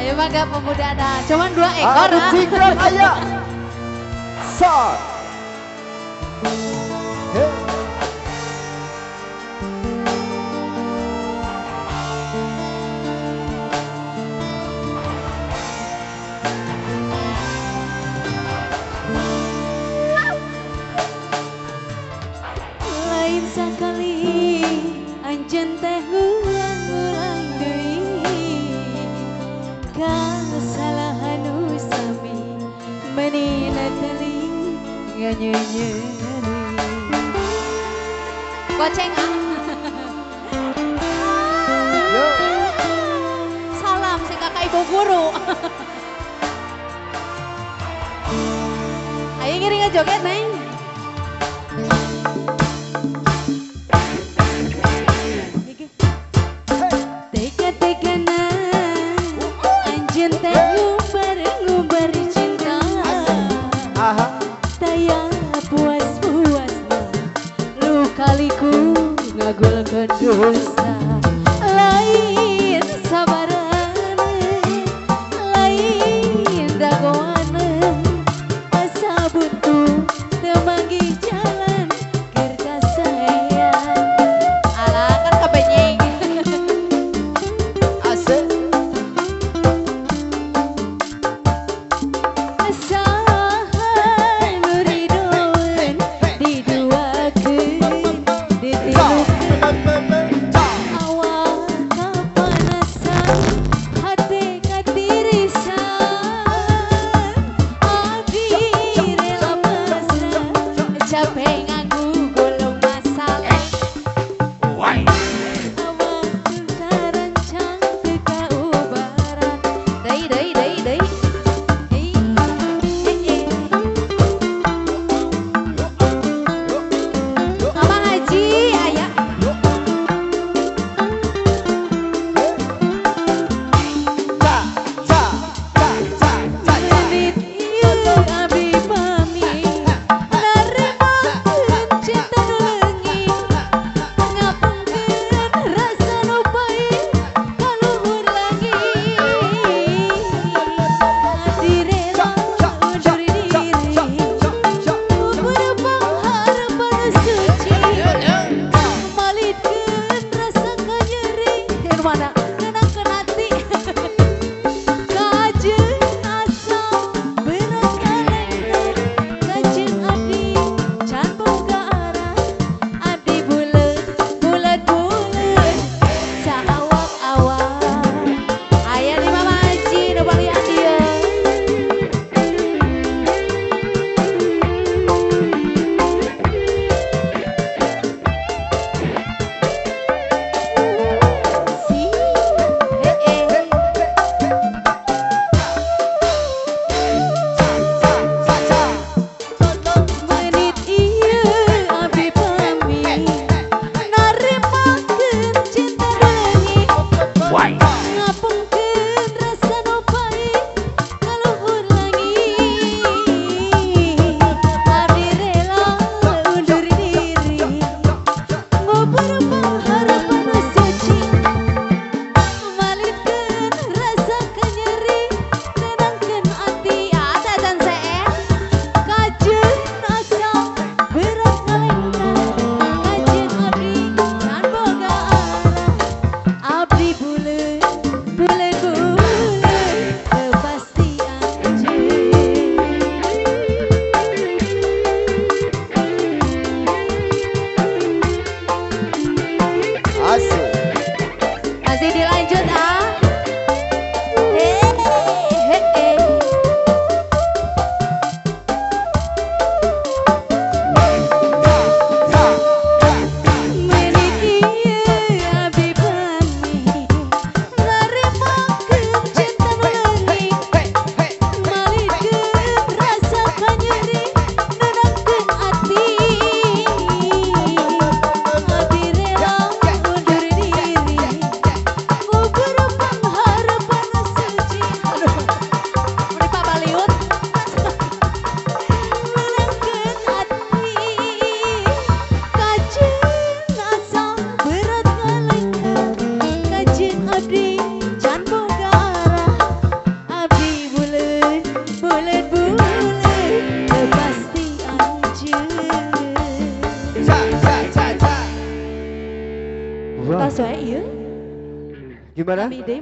Ayo bangga pemuda ada. Cuman 2 ekor. Ada singkat ayah. Sar. Lain sakali anjen teh ngulang-ngulang deui kasalahan usami menina tali nganyenyeri goceng salam si kakak ibu guru ayo ngiri ngejoget neng. Kaliku ngagulkeun dosa lain sabaran lain dagoan asa butuh teu manggih jalan keur kasayang alah kan kabenyeng Asik. Masih dilanjut ah. Tas wae ieu. Gimana? Abdi deui